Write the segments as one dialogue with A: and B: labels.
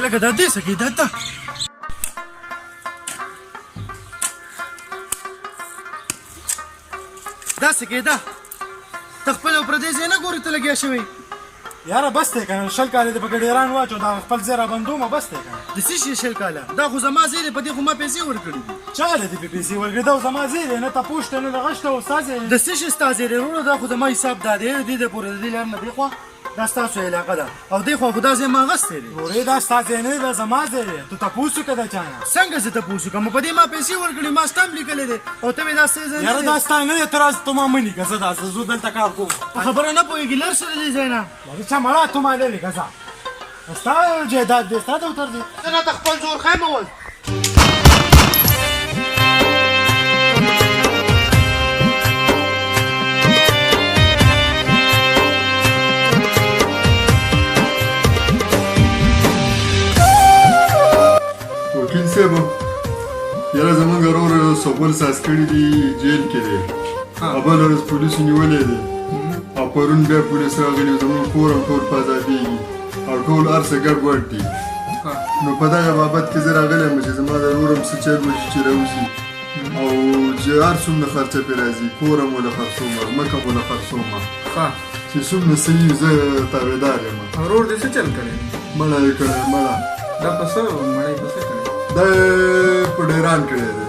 A: لکه دا دې څه کېده ته داسې کېده ته خپل او پردی ځای نه ګورې ته لګیا شوی
B: یاره بس دی که نه 20 کاله دې په ګډیران واچو دا خپل ځای رابندومه بس دی که نه
A: د څه شي 20 کاله دا خو زما ځای دی په دې خو ما پیسې ورکړي دي
B: چا له دې په پیسې ورکړي دا زما ځای دی نه تپوس ته نه دغه شته استاد
A: د څه شي ستا ځای دی وروره دا خو زما حساب دا دی دې د پورې د دې لار نه دې خوا دا ستاسو علاقه ده او دې خوا خو دا ځای ما اخیستی دی
B: ورې دا ستا ځای نه دی دا زما ځای دی ته تپوس وکړه د چا نه
A: څنګه زه تپوس وکړم په دې ما پیسې ورکړي ما ستا هم لیکلی دی او ته مې دا څه ځای
B: یاره دا ستا نه دی ته راځه ته ما مه لیکه زه دا زه دلته کار کوم
A: په خبره نه پوهېږي لر شه د دې ځای نه
B: چا مړه ته ما نه لیکه ځه ستا جایداد دی ستا دفتر دی
A: زه راته خپل زور ښیم اوس
C: وکیل صاحب یاره زمونږ ورور سوبل ساس کړي دي جیل کې دی بله ورځ پولیسو نیولی دی او پرون بیا پولیس راغلي زمونږ کور هم ټول په ازادېږي او ټول هر څه ګډوډ دي نو په دغه بابت کې زه راغلی یم چې زما د ورور هم څه چل وشي چې راوځي او چې هر څومره خرچه پرې راځي کور هم له خرڅومه ځمکه هم له خرڅومه چې څومره څه وي زه تابعدار یم
D: ورور دې څه چل کړی
C: مړه یې کړی مړه
D: دا په څه مړی په څه کړی
C: دا یې په ډیران کړی دی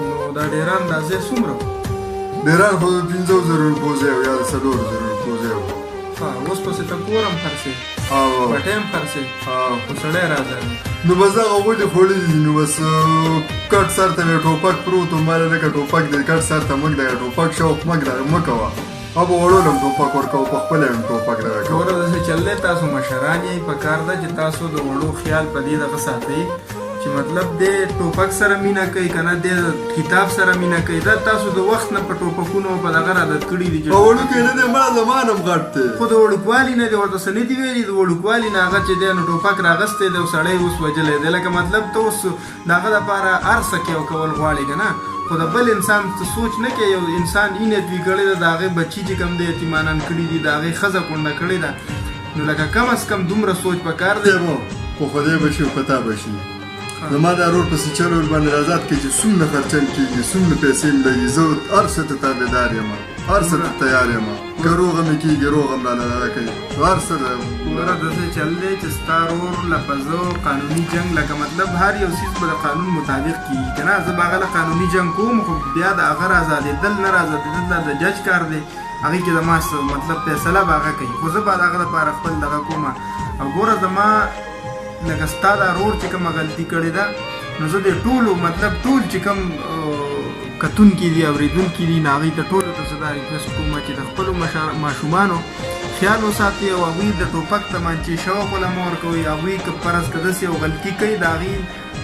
D: نو دا ډیران دا ځای څومره
C: ډیران خو 5,000 روپو ځای و یا 4,000 روپو ځای و
D: اوس پسې ته کور هم خرڅې پټی هم خرڅې خو سړی راځه
C: نو بس دغه ولې خوړلي دي نو بس کټ سر ته مې ټوپک پروت و ما لکه ټوپک دی کټ سر ته مږ دغه ټوپک شوق مږ دغه مه کوه او به وړول هم ټوپک ورکوه په خپله هم ټوپک دغه کوه
D: ګوره داسې چل دی تاسو مشران یې په کار ده چې تاسو د وړو خیال په دې دغه ساتئ چې مطلب دی ټوپک سره مینه کوي که نه دی کتاب سره مینه کوي دا تاسو د وخت نه په ټوپکونو په دغه عادت کړي دي
C: په وړوکی نه دی مړه زمان هم غټ دی
D: خو د وړوکوالي نه دی ورته څه نه دي ویلي د وړوکوالي نه هغه چې دی نو ټوپک راغستی دی او سړی اوس وجلی دی لکه مطلب ته اوس د هغه دپاره هر څه کوي کول غواړي که نه خو د بل انسان ته سوچ نه کوي یو انسان اینه دوی کړی ده د هغې بچي چې کوم دی یتیمانان کړي دي د هغې ښځه کونډه کړې ده نو لکه کم از کم دومره سوچ په کار دی
C: خو خدای به شي او په تا به شي زما دا ورور پسې چل ورباندې رازات کوي چې څومره خرچن کېږي څومره پیسې مې لګي زه هر څه ته تابعدار یم هر څه ته تیار یم که روغه مې کېږي روغه هم راله دغه کوي هر څه
D: ګوره داسې چل دی چې ستا ورور لفظو قانوني جنګ لکه مطلب هر یو څیز به د قانون مطابق کېږي که نه زه به هغه له قانوني جنګ کوم خو بیا د هغه رازادېدل نه رازادېدل دا د جج کار دی هغې کې زما مطلب فیصله به هغه کوي خو زه به د هغه لپاره خپل دغه کومه او ګوره زما لکه ستا دا رور چې کومه غلطي کړې ده نو زه د ټولو مطلب ټول چې کوم کتونکي دي اورېدونکي دي نو هغوی ته ټولو ته زه دا ریکویسټ کوم چې د خپلو ماشومانو خیال وساتئ او هغوی د ټوپک تمانچې شوق وله مه ورکوئ هغوی که فرض که داسې یو غلطي کوي د هغې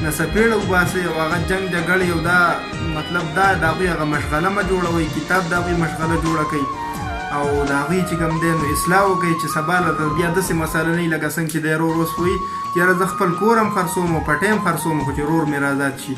D: نه څپېړه وباسئ او هغه جنګ جګړې او دا مطلب دا د هغوی هغه مشغله مه جوړوئ کتاب د هغوی مشغله جوړه کوئ او د هغوی چې کوم دی نو اصلاح وکړئ چې سبا له بیا داسې مسله نه وي لکه څنګه چې دی رور اوس وایي چې یاره زه خپل کور هم خرڅوم او پټی هم خرڅوم خو چې رور مې را ازاد شي